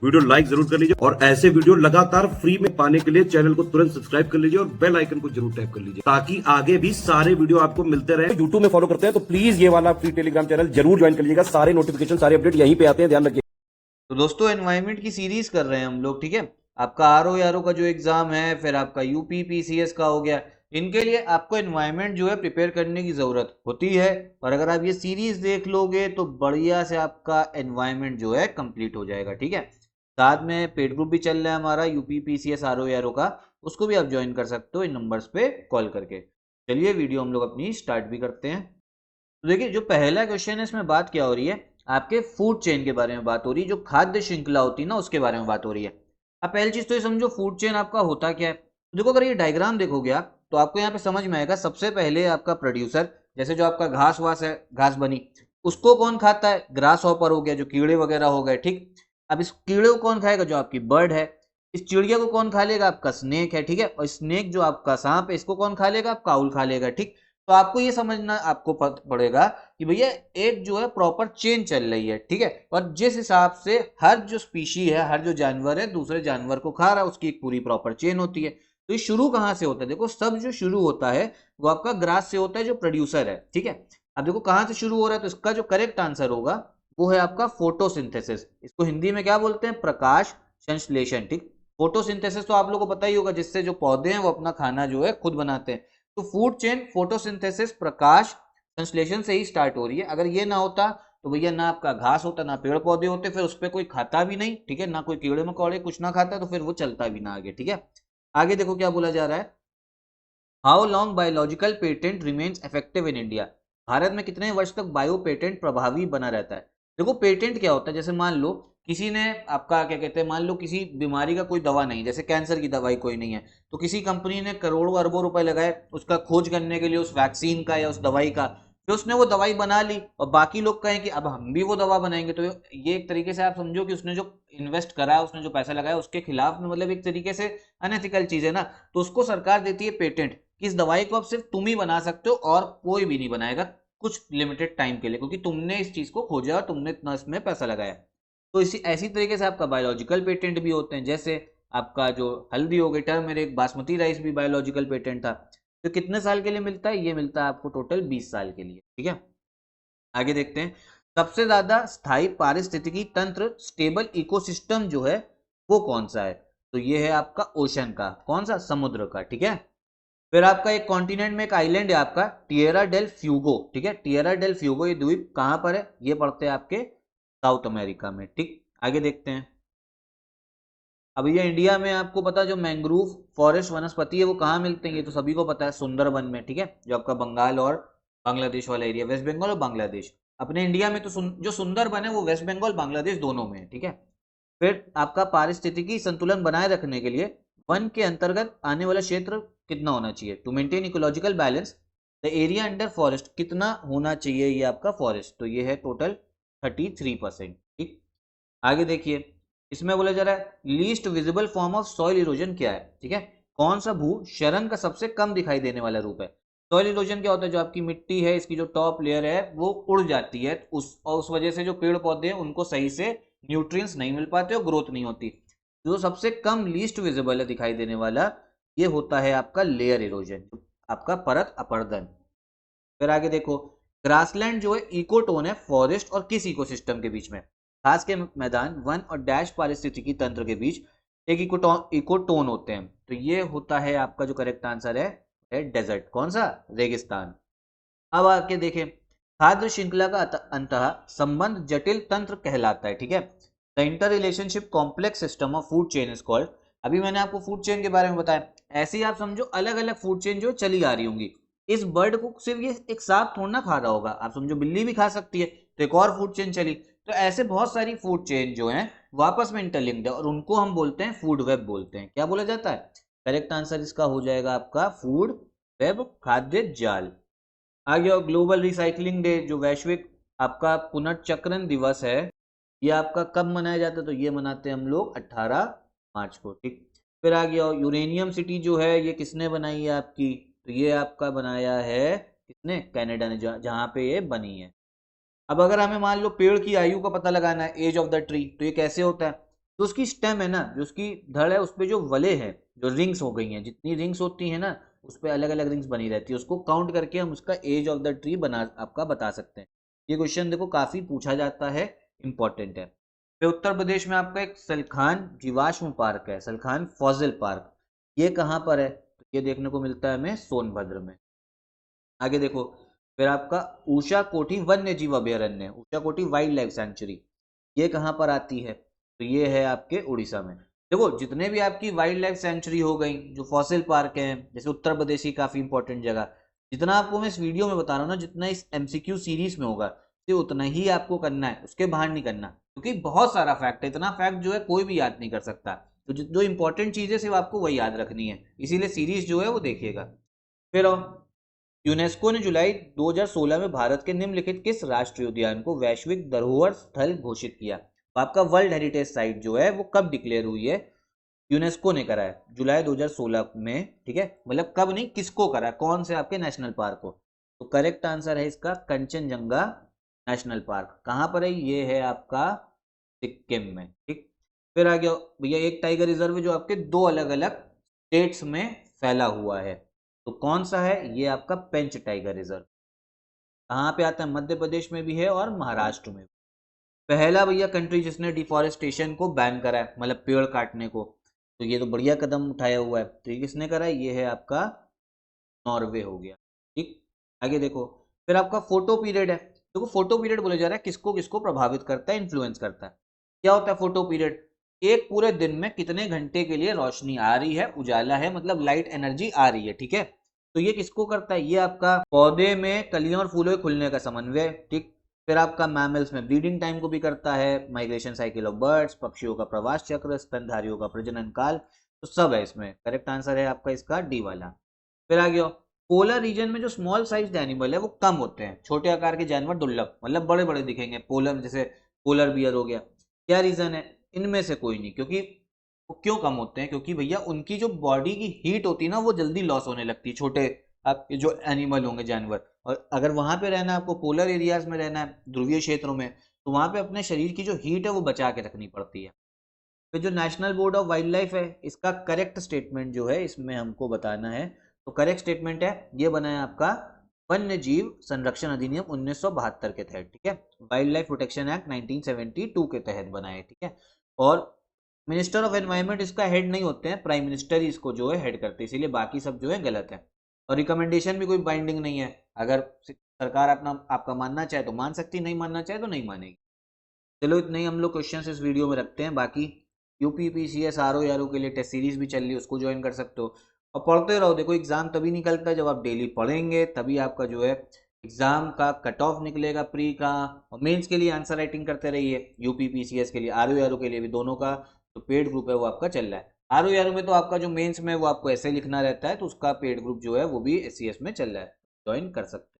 Video like जरूर कर लीजिए और ऐसे वीडियो लगातार फ्री में पाने के लिए चैनल को तुरंत सब्सक्राइब कर लीजिए और बेल आइकन को जरूर टैप कर लीजिए ताकि आगे भी सारे वीडियो आपको मिलते रहे। यूट्यूब में फॉलो करते हैं तो प्लीज ये वाला फ्री टेलीग्राम चैनल जरूर ज्वाइन कर लीजिएगा। सारे नोटिफिकेशन सारे अपडेट यहीं पे आते हैं, ध्यान रखिए। तो दोस्तों एनवायरनमेंट की सीरीज कर रहे हैं हम लोग, ठीक है। आपका आरओ का जो एग्जाम है, फिर आपका यूपी पीसीएस का हो गया, इनके लिए आपको एनवायरनमेंट जो है प्रिपेयर करने की जरूरत होती है। और अगर आप ये सीरीज देख लोगे तो बढ़िया से आपका एनवायरनमेंट जो है कंप्लीट हो जाएगा, ठीक है। साथ में पेड ग्रुप भी चल रहा है हमारा यूपी पीसीएस आरओ का, उसको भी आप ज्वाइन कर सकते हो इन नंबर्स पे कॉल करके। चलिए वीडियो हम लोग अपनी स्टार्ट भी करते हैं। तो देखिए जो पहला क्वेश्चन है इसमें बात क्या हो रही है, आपके फूड चेन के बारे में बात हो रही है, जो खाद्य श्रृंखला होती है ना उसके बारे में बात हो रही है। अब पहली चीज तो ये समझो फूड चेन आपका होता क्या है। तो देखो अगर ये डायग्राम देखोगे आप तो आपको यहाँ पे समझ में आएगा। सबसे पहले आपका प्रोड्यूसर, जैसे जो आपका घास वास है, घास बनी, उसको कौन खाता है, ग्रास हॉपर हो गया, जो कीड़े वगैरह हो गए, ठीक। अब इस कीड़े को कौन खाएगा, जो आपकी बर्ड है। इस चिड़िया को कौन खा लेगा, आपका स्नेक है, ठीक है। और स्नेक जो आपका सांप है, इसको कौन खा लेगा, आप काउल खा लेगा, ठीक। तो आपको ये समझना आपको पड़ेगा कि भैया एक जो है प्रॉपर चेन चल रही है, ठीक है। और जिस हिसाब से हर जो स्पीशी है, हर जो जानवर है दूसरे जानवर को खा रहा है, उसकी एक पूरी प्रॉपर चेन होती है। तो ये शुरू कहाँ से होता है, देखो सब जो शुरू होता है वो आपका ग्रास से होता है, जो प्रोड्यूसर है, ठीक है। अब देखो कहाँ से शुरू हो रहा है, तो इसका जो करेक्ट आंसर होगा वो है आपका फोटोसिंथेसिस। इसको हिंदी में क्या बोलते हैं, प्रकाश संश्लेषण, ठीक। फोटोसिंथेसिस तो आप लोगों को पता ही होगा, जिससे जो पौधे हैं वो अपना खाना जो है खुद बनाते हैं। तो फूड चेन फोटोसिंथेसिस प्रकाश संश्लेषण से ही स्टार्ट हो रही है। अगर ये ना होता तो भैया ना आपका घास होता, ना पेड़ पौधे होते, फिर उस पर कोई खाता भी नहीं, ठीक है, ना कोई कीड़े मकोड़े कुछ ना खाता, तो फिर वो चलता भी ना आगे, ठीक है। आगे देखो क्या बोला जा रहा है, how long biological patent remains effective in India. Bharat में कितने वर्ष तक बायो पेटेंट प्रभावी बना रहता है। देखो पेटेंट क्या होता है, जैसे मान लो किसी ने आपका क्या कहते हैं, मान लो किसी बीमारी का कोई दवा नहीं, जैसे कैंसर की दवाई कोई नहीं है, तो किसी कंपनी ने करोड़ों अरबों रुपए लगाए उसका खोज करने के लिए, उस वैक्सीन का या उस दवाई का। फिर उसने वो दवाई बना ली और बाकी लोग कहें कि अब हम भी वो दवा बनाएंगे, तो ये एक तरीके से आप समझो कि उसने जो इन्वेस्ट करा, उसने जो पैसा लगाया उसके खिलाफ में, मतलब एक तरीके से अनएथिकल चीज है ना। तो उसको सरकार देती है पेटेंट कि इस दवाई को अब सिर्फ तुम ही बना सकते हो और कोई भी नहीं बनाएगा कुछ लिमिटेड टाइम के लिए, क्योंकि तुमने इस चीज को खोजा और तुमने इतना इसमें पैसा लगाया। तो इसी ऐसी तरीके से आपका बायोलॉजिकल पेटेंट भी होते हैं, जैसे आपका जो हल्दी हो गई, टर्मरिक, बासमती राइस भी बायोलॉजिकल पेटेंट था। तो कितने साल के लिए मिलता है, ये मिलता है आपको टोटल 20 साल के लिए, ठीक है। आगे देखते हैं, सबसे ज्यादा स्थायी पारिस्थितिकी तंत्र स्टेबल इकोसिस्टम जो है वो कौन सा है। तो ये है आपका ओशन का, कौन सा, समुद्र का, ठीक है। फिर आपका एक कॉन्टिनेंट में एक आइलैंड है आपका टिएरा डेल फ्यूगो, ठीक है। टिएरा डेल फ्यूगो ये द्वीप कहां पर है, ये पड़ते हैं आपके साउथ अमेरिका में, ठीक। आगे देखते हैं, अब ये इंडिया में आपको पता जो मैंग्रोव फॉरेस्ट वनस्पति है वो कहाँ मिलते हैं, ये तो सभी को पता है, सुंदरबन में, ठीक है, जो आपका बंगाल और बांग्लादेश वाला एरिया, वेस्ट बंगाल और बांग्लादेश। अपने इंडिया में तो जो सुंदरबन है वो वेस्ट बंगाल बांग्लादेश दोनों में है, ठीक है। फिर आपका पारिस्थितिकी संतुलन बनाए रखने के लिए वन के अंतर्गत आने वाला क्षेत्र कितना होना चाहिए, to maintain ecological balance the area under forest कितना होना चाहिए, ये आपका फॉरेस्ट, तो ये है टोटल 33%, ठीक। आगे देखिए, इसमें बोला जा रहा है least visible form of soil erosion क्या है, ठीक है। कौन सा भू क्षरण का सबसे कम दिखाई देने वाला रूप है। सॉइल इरोजन क्या होता है, जो आपकी मिट्टी है इसकी जो टॉप लेयर है वो उड़ जाती है, उस वजह से जो पेड़ पौधे हैं उनको सही से न्यूट्रिएंट्स नहीं मिल पाते और ग्रोथ नहीं होती। जो सबसे कम लीस्ट विजिबल है दिखाई देने वाला, ये होता है आपका लेयर इरोजन, आपका परत अपरदन। फिर आगे देखो, ग्रासलैंड जो है इकोटोन है फॉरेस्ट और किस इकोसिस्टम के बीच में, घास के मैदान, वन और डैश पारिस्थितिकी तंत्र के बीच एक इकोटोन होते हैं। तो ये होता है आपका जो करेक्ट आंसर है डेजर्ट, कौन सा, रेगिस्तान। अब आके देखें, खाद्य श्रृंखला का अंतः संबंध जटिल तंत्र कहलाता है, ठीक है। The inter relationship complex system of food chain is called. अभी मैंने आपको फूड चेन के बारे में बताया, ऐसे ही आप समझो अलग अलग फूड चेन जो चली आ रही होंगी। इस बर्ड को सिर्फ ये एक सांप थोड़ा ना खा रहा होगा, आप समझो बिल्ली भी खा सकती है, तो एक और फूड चेन चली। तो ऐसे बहुत सारी फूड चेन जो हैं वापस में इंटरलिंक्ड है और उनको हम बोलते हैं फूड वेब बोलते हैं। क्या बोला जाता है, करेक्ट आंसर इसका हो जाएगा आपका फूड वेब, खाद्य जाल। आ गया ग्लोबल रिसाइकलिंग डे, जो वैश्विक आपका पुनर्चक्रण दिवस है, ये आपका कब मनाया जाता है, तो ये मनाते हैं हम लोग 18 मार्च को, ठीक। फिर आ गया यूरेनियम सिटी जो है ये किसने बनाई है आपकी, तो ये आपका बनाया है किसने, कनाडा ने, जहाँ पे ये बनी है। अब अगर हमें मान लो पेड़ की आयु का पता लगाना है, एज ऑफ द ट्री, तो ये कैसे होता है, तो उसकी स्टेम है ना, जो उसकी धड़ है, उस पे जो वले हैं, जो रिंग्स हो गई हैं, जितनी रिंग्स होती हैं ना, उस पे अलग अलग रिंग्स बनी रहती है, उसको काउंट करके हम उसका एज ऑफ द ट्री बना आपका बता सकते हैं। ये क्वेश्चन देखो काफी पूछा जाता है, इंपॉर्टेंट है। फिर उत्तर प्रदेश में आपका एक सलखान जीवाश्म पार्क है, सलखान फॉसिल पार्क। ये कहाँ पर है? तो ये देखने को मिलता है हमें सोनभद्र में। आगे देखो, फिर आपका ऊषा कोठी वन्य जीव अभयारण्य, ऊषा कोठी वाइल्ड लाइफ सेंचुरी, ये कहाँ पर आती है? तो ये है आपके उड़ीसा में। देखो जितने भी आपकी वाइल्ड लाइफ सेंचुरी हो गई, जो फॉसिल पार्क हैं, जैसे उत्तर प्रदेश की काफी इंपॉर्टेंट जगह, जितना आपको मैं इस वीडियो में बता रहा हूँ ना, जितना इस एमसीक्यू सीरीज में होगा, तो उतना ही आपको करना है, उसके बाहर नहीं करना, क्योंकि बहुत सारा फैक्ट है, इतना फैक्ट जो है कोई भी याद नहीं कर सकता। तो जो इंपॉर्टेंट चीजें सिर्फ आपको वही याद रखनी है, इसीलिए सीरीज जो है वो देखिएगा। फिर यूनेस्को ने जुलाई 2016 में भारत के निम्नलिखित किस राष्ट्रीय उद्यान को वैश्विक धरोहर स्थल घोषित किया? तो आपका वर्ल्ड हेरिटेज साइट जो है वो कब डिक्लेयर हुई है? यूनेस्को ने करा है जुलाई 2016 में, ठीक है, मतलब कब नहीं, किसको करा है, कौन से आपके नेशनल पार्क को? तो करेक्ट आंसर है इसका कंचनजंगा नेशनल पार्क। कहाँ पर है? ये है आपका सिक्किम में, ठीक। फिर आ गया भैया एक टाइगर रिजर्व जो आपके दो अलग अलग स्टेट्स में फैला हुआ है, तो कौन सा है? ये आपका पेंच टाइगर रिजर्व। कहाँ पे आता है? मध्य प्रदेश में भी है और महाराष्ट्र में। पहला भैया कंट्री जिसने डिफॉरेस्टेशन को बैन करा है, मतलब पेड़ काटने को, तो ये तो बढ़िया कदम उठाया हुआ है। तो ये किसने करा है? ये है आपका नॉर्वे हो गया, ठीक। आगे देखो, फिर आपका फोटो पीरियड है। देखो फोटो पीरियड बोला जा रहा है किसको किसको प्रभावित करता है, इन्फ्लुएंस करता है। क्या होता है फोटो पीरियड? एक पूरे दिन में कितने घंटे के लिए रोशनी आ रही है, उजाला है, मतलब लाइट एनर्जी आ रही है, ठीक है। तो ये किसको करता है? ये आपका पौधे में कलियों और फूलों के खुलने का समन्वय, ठीक। फिर आपका मैमल्स में ब्रीडिंग टाइम को भी करता है, माइग्रेशन साइकिल ऑफ बर्ड्स, पक्षियों का प्रवास चक्र, स्तनधारियों का प्रजनन काल, तो सब है इसमें। करेक्ट आंसर है आपका इसका डी वाला। फिर आ गया पोलर रीजन में जो स्मॉल साइज एनिमल है वो कम होते हैं, छोटे आकार के जानवर दुर्लभ, मतलब बड़े बड़े दिखेंगे पोलर, जैसे पोलर बियर हो गया। क्या रीजन है? इनमें से कोई नहीं, क्योंकि वो क्यों कम होते हैं? क्योंकि भैया उनकी जो बॉडी की हीट होती है ना वो जल्दी लॉस होने लगती है, छोटे आपके जो एनिमल होंगे जानवर। और अगर वहां पे रहना है आपको, पोलर एरियाज में रहना है, ध्रुवीय क्षेत्रों में, तो वहां पे अपने शरीर की जो हीट है वो बचा के रखनी पड़ती है। फिर जो national board of wild life है, इसका करेक्ट स्टेटमेंट जो है इसमें हमको बताना है। तो करेक्ट स्टेटमेंट है, ये बना है आपका वन्य जीव संरक्षण अधिनियम 1972 के तहत, ठीक है। वाइल्ड लाइफ प्रोटेक्शन एक्ट 1972 के तहत बना है, ठीक है। और मिनिस्टर ऑफ एनवायरनमेंट इसका हेड नहीं होते हैं, प्राइम मिनिस्टर ही इसको जो है हेड करते हैं, इसीलिए बाकी सब जो है गलत है। और रिकमेंडेशन भी कोई बाइंडिंग नहीं है, अगर सरकार अपना आपका मानना चाहे तो मान सकती, नहीं मानना चाहे तो नहीं मानेगी। चलो इतने ही हम लोग क्वेश्चन इस वीडियो में रखते हैं। बाकी यूपीपीसीएस आरओ यारो के लिए टेस्ट सीरीज भी चल रही है, उसको ज्वाइन कर सकते हो और पढ़ते रहो। देखो एग्जाम तभी निकलता है जब आप डेली पढ़ेंगे, तभी आपका जो है एग्जाम का कट ऑफ निकलेगा प्री का। और मेंस के लिए आंसर राइटिंग करते रहिए, यूपीपीसीएस के लिए, आरओ यारो के लिए भी, दोनों का जो पेड ग्रुप है वो आपका चल रहा है। आरओ यारो में तो आपका जो मेंस में वो आपको ऐसे लिखना रहता है, तो उसका पेड ग्रुप जो है वो भी एससीएस में चल रहा है, ज्वाइन कर सकते हो।